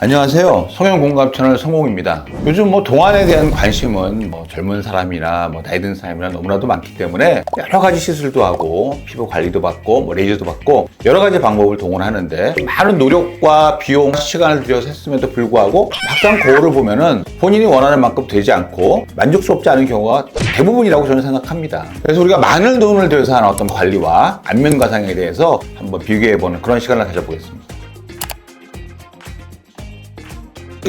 안녕하세요. 성형공감 채널 성공입니다. 요즘 동안에 대한 관심은 젊은 사람이나 나이 든 사람이나 너무나도 많기 때문에 여러 가지 시술도 하고 피부 관리도 받고 레이저도 받고 여러 가지 방법을 동원하는데 많은 노력과 비용, 시간을 들여서 했음에도 불구하고 막상 거울을 보면은 본인이 원하는 만큼 되지 않고 만족스럽지 않은 경우가 대부분이라고 저는 생각합니다. 그래서 우리가 많은 돈을 들여서 하는 어떤 관리와 안면 과상에 대해서 한번 비교해보는 그런 시간을 가져보겠습니다.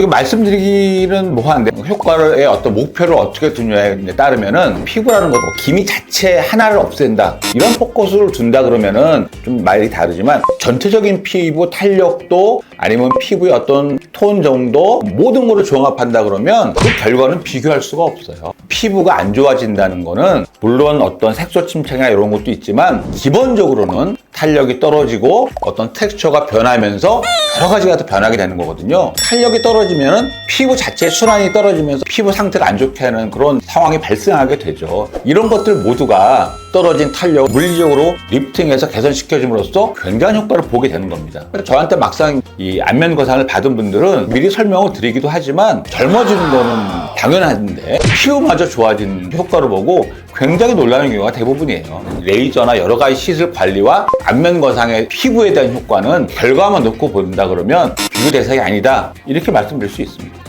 말씀드리기는 뭐한데 효과의 어떤 목표를 어떻게 두냐에 따르면은 피부라는 것도 기미 자체 하나를 없앤다 이런 포커스를 둔다 그러면은 좀 말이 다르지만 전체적인 피부 탄력도 아니면 피부의 어떤 톤 정도 모든 거를 종합한다 그러면 그 결과는 비교할 수가 없어요. 피부가 안 좋아진다는 거는 물론 어떤 색소 침착이나 이런 것도 있지만 기본적으로는 탄력이 떨어지고 어떤 텍스처가 변하면서 여러 가지가 더 변하게 되는 거거든요. 탄력이 떨어지면 피부 자체의 순환이 떨어지면서 피부 상태를 안 좋게 하는 그런 상황이 발생하게 되죠. 이런 것들 모두가 떨어진 탄력을 물리적으로 리프팅해서 개선시켜줌으로써 굉장한 효과를 보게 되는 겁니다. 저한테 막상 이 안면 거상을 받은 분들은 미리 설명을 드리기도 하지만 젊어지는 거는 당연한데 피부마저 좋아진 효과를 보고 굉장히 놀라는 경우가 대부분이에요. 레이저나 여러 가지 시술 관리와 안면 거상의 피부에 대한 효과는 결과만 놓고 본다 그러면 비교 대상이 아니다 이렇게 말씀드릴 수 있습니다.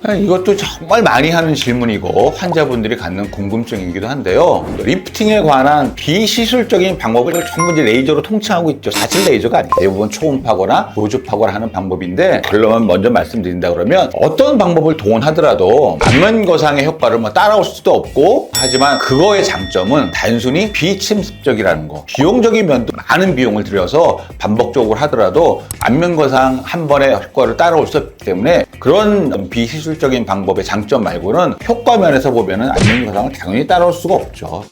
이것도 정말 많이 하는 질문이고 환자분들이 갖는 궁금증이기도 한데요. 리프팅에 관한 비시술적인 방법을 전부 이제 레이저로 통칭하고 있죠. 사실 레이저가 아니에요. 대부분 초음파거나 로즈파거나 하는 방법인데 결론은 먼저 말씀드린다 그러면 어떤 방법을 동원하더라도 안면 거상의 효과를 따라올 수도 없고 하지만 그거의 장점은 단순히 비침습적이라는 거. 비용적인 면도 많은 비용을 들여서 반복적으로 하더라도 안면 거상 한 번의 효과를 따라올 수 없기 때문에 그런 비시술 적인 방법의 장점 말고는 효과 면에서 보면은 안면 거상을 당연히 따라올 수가 없죠.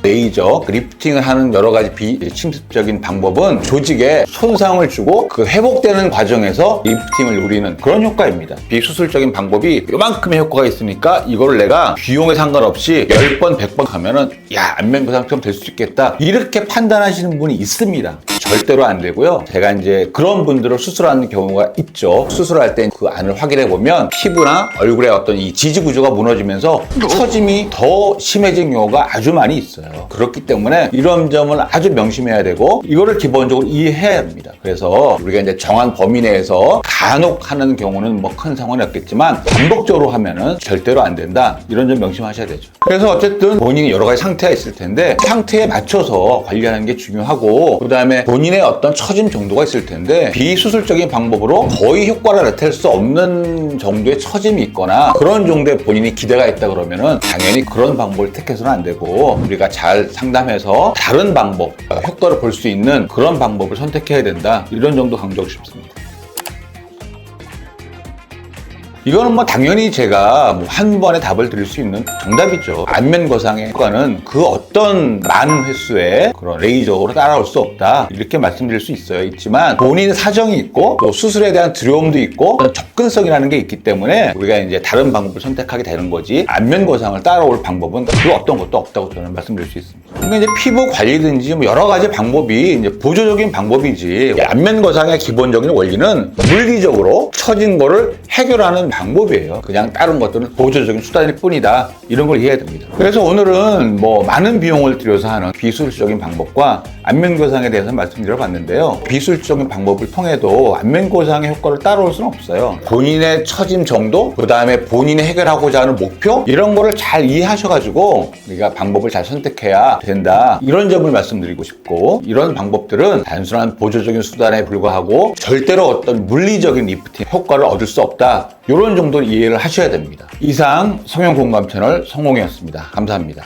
레이저, 리프팅을 하는 여러 가지 비침습적인 방법은 조직에 손상을 주고 그 회복되는 과정에서 리프팅을 노리는 그런 효과입니다. 비수술적인 방법이 이만큼의 효과가 있으니까 이거를 내가 비용에 상관없이 10번, 100번 하면은 안면 거상처럼 될 수 있겠다 이렇게 판단하시는 분이 있습니다. 절대로 안 되고요. 제가 이제 그런 분들을 수술하는 경우가 있죠. 수술할 때 그 안을 확인해 보면 피부나 얼굴의 어떤 이 지지 구조가 무너지면서 처짐이 더 심해진 경우가 아주 많이 있어요. 그렇기 때문에 이런 점을 아주 명심해야 되고 이거를 기본적으로 이해해야 합니다. 그래서 우리가 이제 정한 범위 내에서 간혹 하는 경우는 큰 상관이 없겠지만 반복적으로 하면은 절대로 안 된다. 이런 점 명심하셔야 되죠. 그래서 어쨌든 본인이 여러 가지 상태가 있을 텐데 상태에 맞춰서 관리하는 게 중요하고 그다음에 본인의 어떤 처짐 정도가 있을 텐데 비수술적인 방법으로 거의 효과를 나타낼 수 없는 정도의 처짐이 있거나 그런 정도의 본인이 기대가 있다 그러면은 당연히 그런 방법을 택해서는 안 되고 우리가 잘 상담해서 다른 방법, 효과를 볼 수 있는 그런 방법을 선택해야 된다. 이런 정도 강조하고 싶습니다. 이거는 당연히 제가 한 번에 답을 드릴 수 있는 정답이죠. 안면 거상의 효과는 그 어떤 많은 횟수의 그런 레이저로 따라올 수 없다. 이렇게 말씀드릴 수 있지만 본인 사정이 있고 또 수술에 대한 두려움도 있고 접근성이라는 게 있기 때문에 우리가 이제 다른 방법을 선택하게 되는 거지 안면 거상을 따라올 방법은 그 어떤 것도 없다고 저는 말씀드릴 수 있습니다. 그러니까 이제 피부 관리든지 여러 가지 방법이 이제 보조적인 방법이지 안면 거상의 기본적인 원리는 물리적으로 처진 거를 해결하는 방법이에요. 그냥 다른 것들은 보조적인 수단일 뿐이다. 이런 걸 이해해야 됩니다. 그래서 오늘은 많은 비용을 들여서 하는 비술적인 방법과 안면 거상에 대해서 말씀드려 봤는데요. 비술적인 방법을 통해도 안면 거상의 효과를 따라올 수는 없어요. 본인의 처짐 정도, 그 다음에 본인이 해결하고자 하는 목표 이런 거를 잘 이해하셔가지고 우리가 방법을 잘 선택해야 된다. 이런 점을 말씀드리고 싶고 이런 방법들은 단순한 보조적인 수단에 불과하고 절대로 어떤 물리적인 리프팅 효과를 얻을 수 없다. 이런 정도 이해를 하셔야 됩니다. 이상 성형공감 채널 성공이었습니다. 감사합니다.